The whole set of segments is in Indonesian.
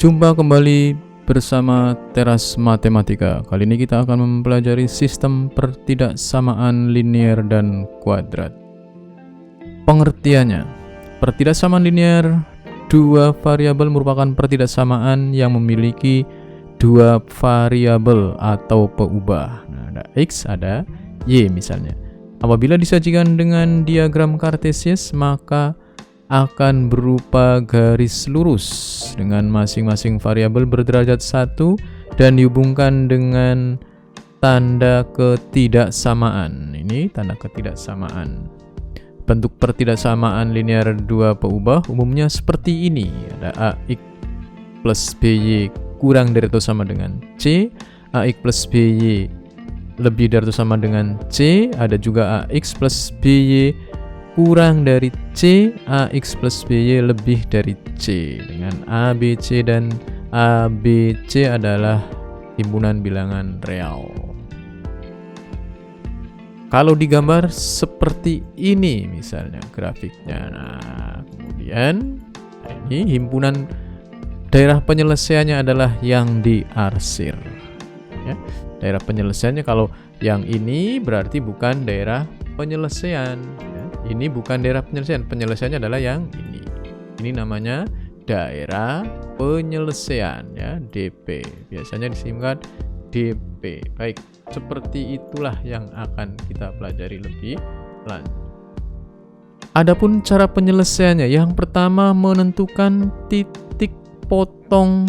Jumpa kembali bersama Teras Matematika. Kali ini kita akan mempelajari sistem pertidaksamaan linear dan kuadrat. Pengertiannya, pertidaksamaan linear, dua variabel merupakan pertidaksamaan yang memiliki dua variabel atau peubah. Nah, ada X, ada Y misalnya. Apabila disajikan dengan diagram Kartesius, maka akan berupa garis lurus dengan masing-masing variabel berderajat 1 dan dihubungkan dengan tanda ketidaksamaan. Ini tanda ketidaksamaan. Bentuk pertidaksamaan linear dua peubah umumnya seperti ini. Ada AX plus BY kurang dari atau sama dengan C, AX plus BY lebih dari atau sama dengan C, ada juga AX plus BY kurang dari C, AX plus BY lebih dari C, dengan ABC dan ABC adalah himpunan bilangan real. Kalau digambar seperti ini misalnya grafiknya. Nah, kemudian ini himpunan daerah penyelesaiannya adalah yang diarsir. Ya, daerah penyelesaiannya kalau yang ini berarti bukan daerah penyelesaian. Ini bukan daerah penyelesaian, penyelesaiannya adalah yang ini. Ini namanya daerah penyelesaian, ya, DP. Biasanya disingkat DP. Baik, seperti itulah yang akan kita pelajari lebih lanjut. Adapun cara penyelesaiannya, yang pertama menentukan titik potong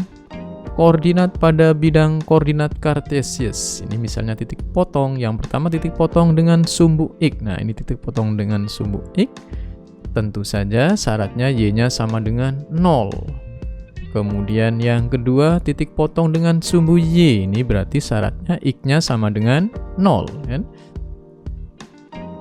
koordinat pada bidang koordinat Kartesius. Ini misalnya titik potong. Yang pertama titik potong dengan sumbu X. Nah, ini titik potong dengan sumbu X. Tentu saja syaratnya Y-nya sama dengan 0. Kemudian yang kedua titik potong dengan sumbu Y. Ini berarti syaratnya X-nya sama dengan 0, kan?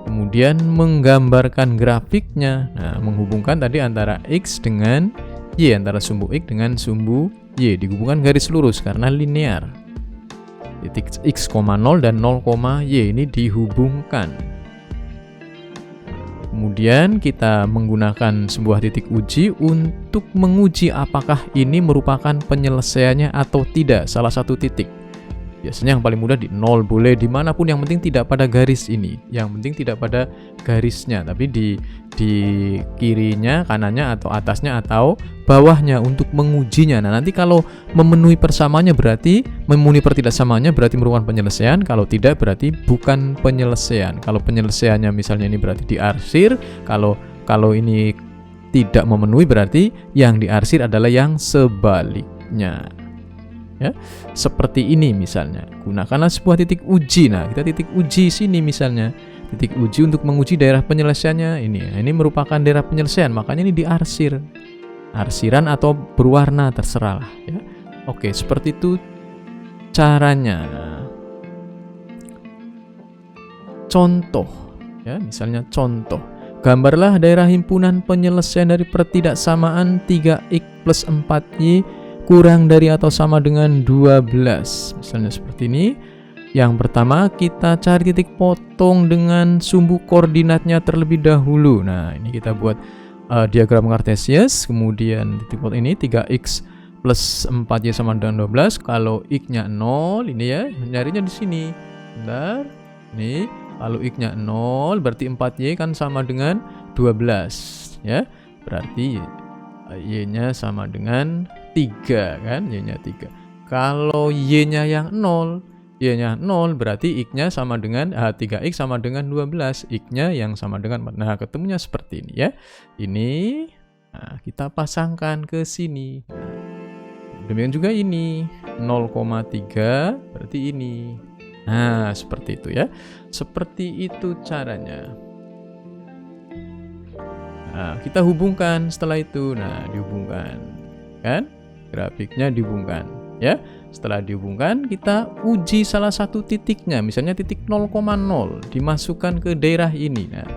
Kemudian menggambarkan grafiknya. Nah, menghubungkan tadi antara X dengan Y, antara sumbu X dengan sumbu Y, dihubungkan garis lurus karena linear. Titik X, 0 dan 0, Y ini dihubungkan. Kemudian kita menggunakan sebuah titik uji untuk menguji apakah ini merupakan penyelesaiannya atau tidak, salah satu titik. Biasanya yang paling mudah di 0, boleh dimanapun, yang penting tidak pada garis ini. Yang penting tidak pada garisnya, tapi di kirinya, kanannya, atau atasnya, atau bawahnya untuk mengujinya. Nah, nanti kalau memenuhi persamaannya berarti, memenuhi pertidaksamaannya berarti merupakan penyelesaian. Kalau tidak berarti bukan penyelesaian. Kalau penyelesaiannya misalnya ini berarti diarsir. Kalau ini tidak memenuhi berarti yang diarsir adalah yang sebaliknya. Ya, seperti ini misalnya. Gunakanlah sebuah titik uji. Nah, kita titik uji sini misalnya. Titik uji untuk menguji daerah penyelesaiannya ini. Nah, ini merupakan daerah penyelesaian, makanya ini diarsir. Arsiran atau berwarna terserahlah, ya. Oke, seperti itu caranya. Contoh, ya, misalnya contoh. Gambarlah daerah himpunan penyelesaian dari pertidaksamaan 3x plus 4y kurang dari atau sama dengan 12. Misalnya seperti ini. Yang pertama kita cari titik potong dengan sumbu koordinatnya terlebih dahulu. Nah, ini kita buat diagram Kartesius. Kemudian titik potong ini 3x plus 4y sama dengan 12. Kalau x-nya 0, ini ya, nyarinya di sini. Bentar. Ini kalau x-nya 0 berarti 4y kan sama dengan 12, ya. Berarti y-nya sama dengan 3, kan? Y-nya 3. Kalau y-nya yang 0, y-nya 0 berarti x-nya sama dengan 3x sama dengan 12. X-nya yang sama dengan 4. Nah, ketemunya seperti ini, ya. Ini kita pasangkan ke sini. Demikian juga ini 0,3 berarti ini. Nah, seperti itu, ya. Seperti itu caranya. Nah, kita hubungkan setelah itu. Nah, dihubungkan, kan? Grafiknya dihubungkan, ya. Setelah dihubungkan, kita uji salah satu titiknya. Misalnya titik 0,0 dimasukkan ke daerah ini. Nah,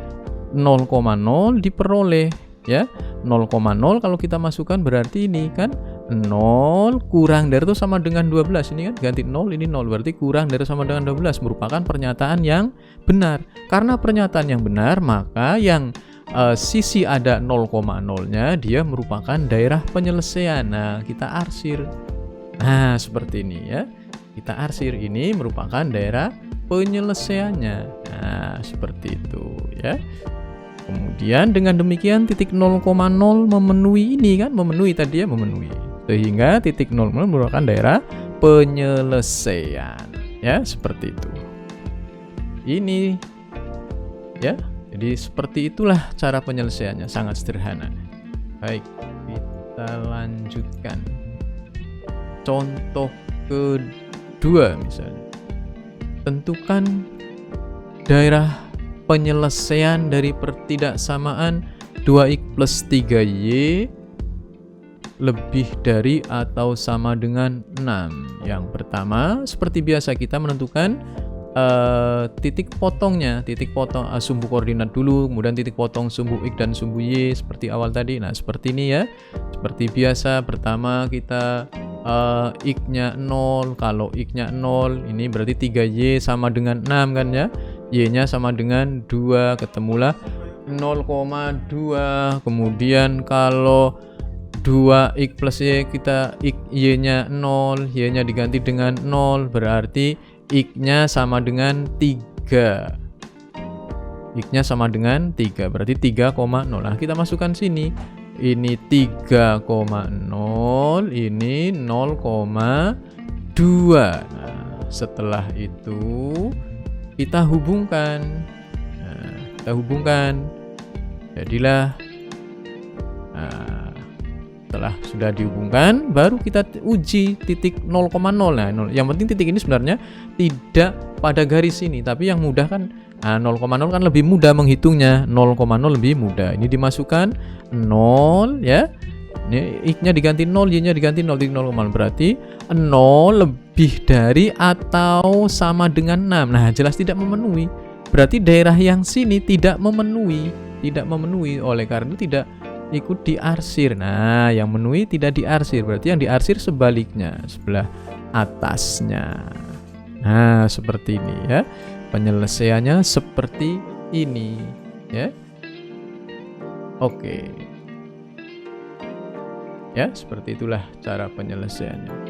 0,0 diperoleh, ya. 0,0 kalau kita masukkan berarti ini kan 0 kurang dari itu sama dengan 12. Ini kan ganti 0, ini 0. Berarti kurang dari sama dengan 12 merupakan pernyataan yang benar. Karena pernyataan yang benar, maka yang sisi ada 0,0-nya, dia merupakan daerah penyelesaian. Nah, kita arsir. Nah, seperti ini ya. Kita arsir, ini merupakan daerah penyelesaiannya. Nah, seperti itu ya. Kemudian dengan demikian titik 0,0 memenuhi ini kan, memenuhi tadi ya, memenuhi. Sehingga titik 0,0 merupakan daerah penyelesaian. Ya, seperti itu. Ini ya. Jadi seperti itulah cara penyelesaiannya, sangat sederhana. Baik, kita lanjutkan. Contoh kedua misalnya. Tentukan daerah penyelesaian dari pertidaksamaan 2x plus 3y lebih dari atau sama dengan 6. Yang pertama, seperti biasa kita menentukan titik potongnya, titik potong sumbu koordinat dulu, kemudian titik potong sumbu x dan sumbu y seperti awal tadi. Nah, seperti ini ya. Seperti biasa, pertama kita x-nya 0. Kalau x-nya 0, ini berarti 3y sama dengan 6 kan ya. Y-nya sama dengan 2, ketemulah 0,2. Kemudian kalau 2x plus y, kita y-nya 0, y-nya diganti dengan 0, berarti x-nya sama dengan 3. X-nya sama dengan 3, berarti 3,0. Nah, kita masukkan sini. Ini 3,0, ini 0,2. Nah, setelah itu kita hubungkan. Jadilah, setelah sudah dihubungkan, baru kita uji titik 0,0. Nah, yang penting titik ini sebenarnya tidak pada garis ini, tapi yang mudah kan 0,0 kan lebih mudah menghitungnya. 0,0 lebih mudah. Ini dimasukkan 0 ya. Ini x-nya diganti 0, y-nya diganti 0, titik 0,0, berarti 0 lebih dari atau sama dengan 6. Nah, jelas tidak memenuhi. Berarti daerah yang sini tidak memenuhi, oleh karena itu tidak ikut diarsir. Nah, yang memenuhi tidak diarsir, berarti yang diarsir sebaliknya, sebelah atasnya. Nah, seperti ini ya. Penyelesaiannya seperti ini ya. Oke. Ya, seperti itulah cara penyelesaiannya.